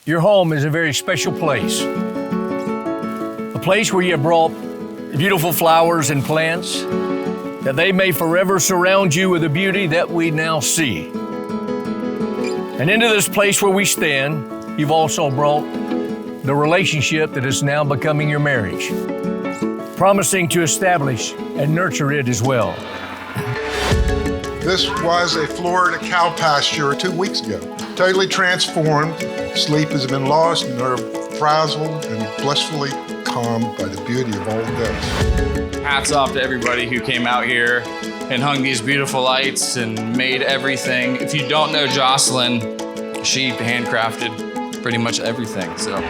Your home is a very special place. A place where you have brought beautiful flowers and plants, that they may forever surround you with the beauty that we now see. And into this place where we stand, you've also brought the relationship that is now becoming your marriage, promising to establish and nurture it as well. This was a Florida cow pasture 2 weeks ago. Totally transformed. Sleep has been lost, and are frazzled and blissfully calmed by the beauty of all this. Hats off to everybody who came out here and hung these beautiful lights and made everything. If you don't know Joclyn, she handcrafted pretty much everything, so.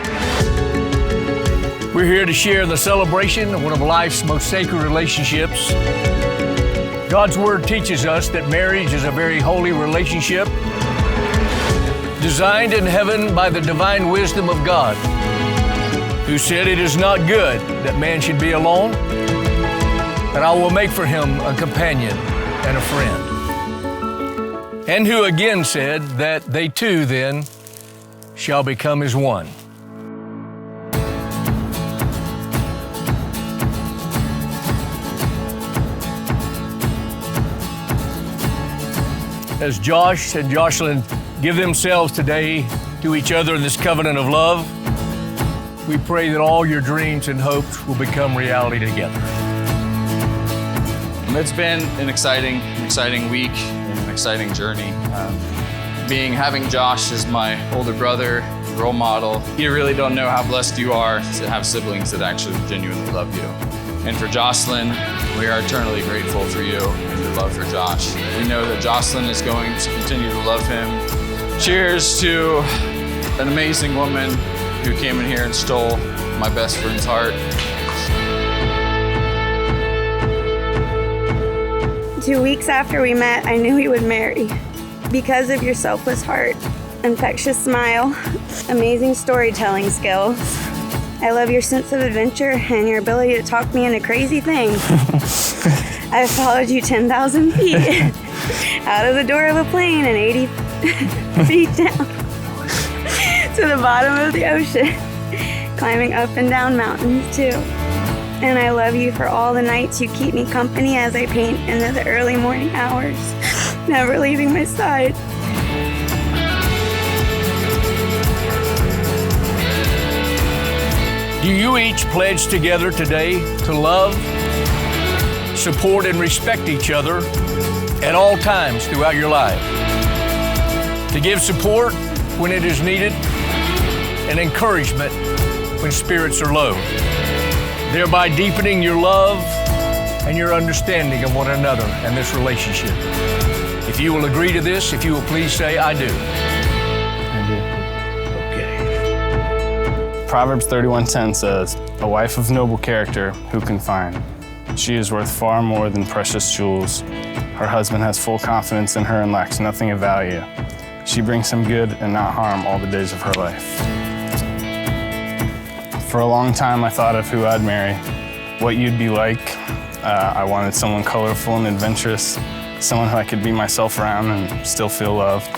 We're here to share the celebration of one of life's most sacred relationships. God's Word teaches us that marriage is a very holy relationship, designed in heaven by the divine wisdom of God, who said it is not good that man should be alone, and I will make for him a companion and a friend. And who again said that they two then shall become as one. As Josh and Joclyn give themselves today to each other in this covenant of love, we pray that all your dreams and hopes will become reality together. It's been an exciting week and an exciting journey. Having Josh as my older brother, role model, you really don't know how blessed you are to have siblings that actually genuinely love you. And for Joclyn, we are eternally grateful for you and your love for Josh. We know that Joclyn is going to continue to love him. Cheers to an amazing woman who came in here and stole my best friend's heart. 2 weeks after we met, I knew we would marry. Because of your selfless heart, infectious smile, amazing storytelling skills. I love your sense of adventure and your ability to talk me into crazy things. I've followed you 10,000 feet out of the door of a plane and 80 feet down to the bottom of the ocean, climbing up and down mountains too. And I love you for all the nights you keep me company as I paint into the early morning hours, never leaving my side. Do you each pledge together today to love, support, and respect each other at all times throughout your life? To give support when it is needed and encouragement when spirits are low, thereby deepening your love and your understanding of one another and this relationship. If you will agree to this, if you will please say, I do. Proverbs 31:10 says, "A wife of noble character who can find? She is worth far more than precious jewels. Her husband has full confidence in her and lacks nothing of value. She brings him good and not harm all the days of her life." For a long time, I thought of who I'd marry, what you'd be like. I wanted someone colorful and adventurous, someone who I could be myself around and still feel loved.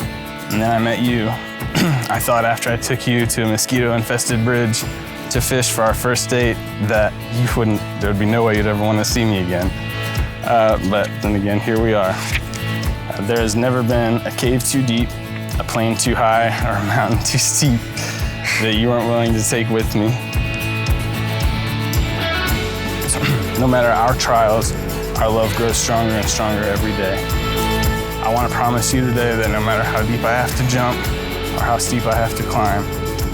And then I met you. I thought after I took you to a mosquito-infested bridge to fish for our first date that there would be no way you'd ever want to see me again. But then again, here we are. There has never been a cave too deep, a plane too high, or a mountain too steep that you weren't willing to take with me. No matter our trials, our love grows stronger and stronger every day. I want to promise you today that no matter how deep I have to jump or how steep I have to climb,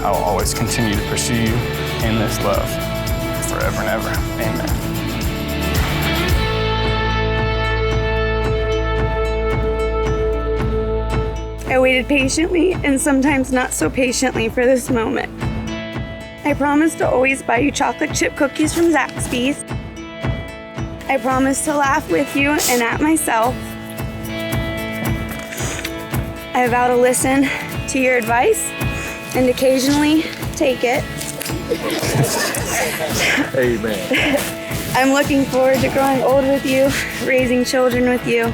I will always continue to pursue you in this love forever and ever. Amen. I waited patiently and sometimes not so patiently for this moment. I promised to always buy you chocolate chip cookies from Zaxby's. I promised to laugh with you and at myself. I vow to listen to your advice and occasionally take it. Amen. I'm looking forward to growing old with you, raising children with you,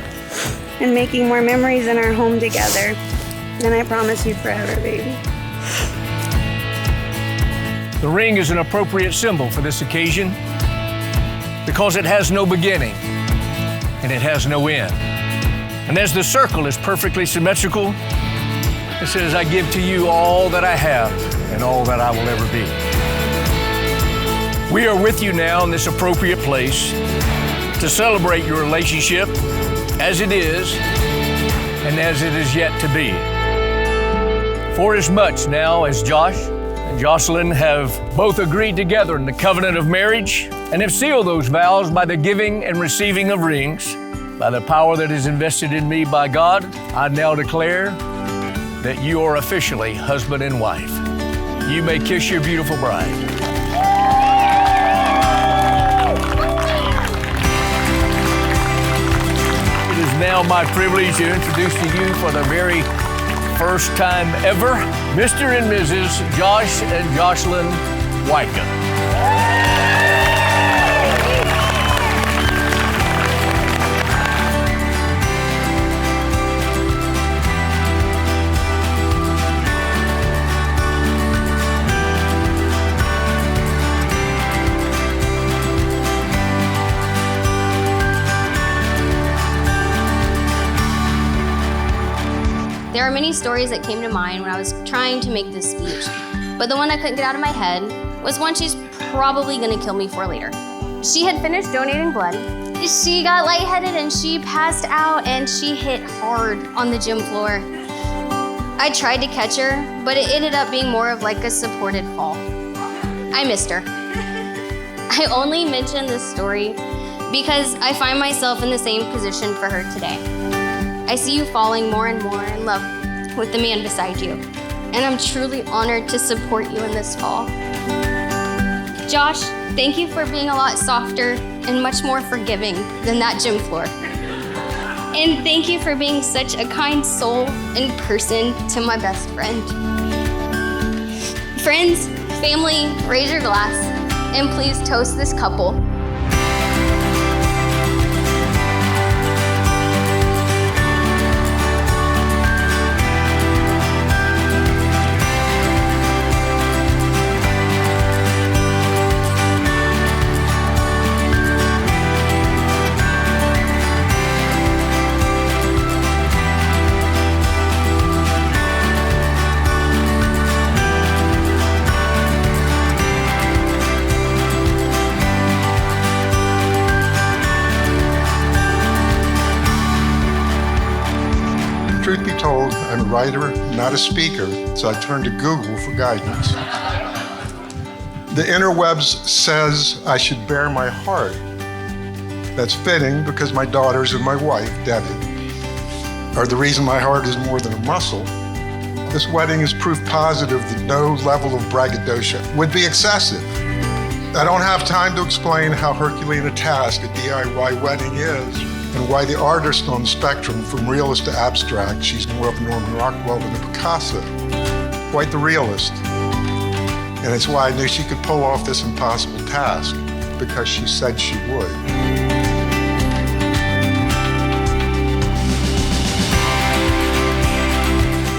and making more memories in our home together. And I promise you forever, baby. The ring is an appropriate symbol for this occasion because it has no beginning and it has no end. And as the circle is perfectly symmetrical, it says, I give to you all that I have and all that I will ever be. We are with you now in this appropriate place to celebrate your relationship as it is and as it is yet to be. For as much now as Josh and Joclyn have both agreed together in the covenant of marriage and have sealed those vows by the giving and receiving of rings, by the power that is invested in me by God, I now declare that you are officially husband and wife. You may kiss your beautiful bride. It is now my privilege to introduce to you for the very first time ever, Mr. and Mrs. Josh and Joclyn Wyckoff. There are many stories that came to mind when I was trying to make this speech, but the one I couldn't get out of my head was one she's probably gonna kill me for later. She had finished donating blood. She got lightheaded and she passed out and she hit hard on the gym floor. I tried to catch her, but it ended up being more of like a supported fall. I missed her. I only mention this story because I find myself in the same position for her today. I see you falling more and more in love with the man beside you, and I'm truly honored to support you in this fall. Josh, thank you for being a lot softer and much more forgiving than that gym floor. And thank you for being such a kind soul and person to my best friend. Friends, family, raise your glass, and please toast this couple. Truth be told, I'm a writer, not a speaker, so I turn to Google for guidance. The interwebs says I should bare my heart. That's fitting because my daughters and my wife, Debbie, are the reason my heart is more than a muscle. This wedding is proof positive that no level of braggadocio would be excessive. I don't have time to explain how Herculean a task a DIY wedding is, and why the artist on the spectrum from realist to abstract, she's more of a Norman Rockwell than a Picasso. Quite the realist. And it's why I knew she could pull off this impossible task, because she said she would.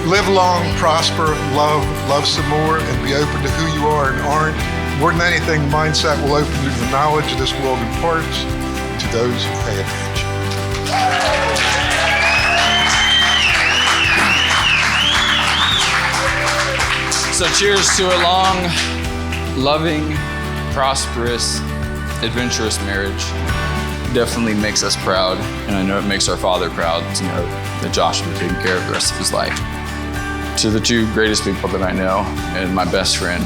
Live long, prosper, love some more, and be open to who you are and aren't. More than anything, mindset will open you to the knowledge of this world imparts to those who pay attention. So cheers to a long, loving, prosperous, adventurous marriage. Definitely makes us proud, and I know it makes our father proud to know that Josh will be taking care of the rest of his life. To the two greatest people that I know and my best friend,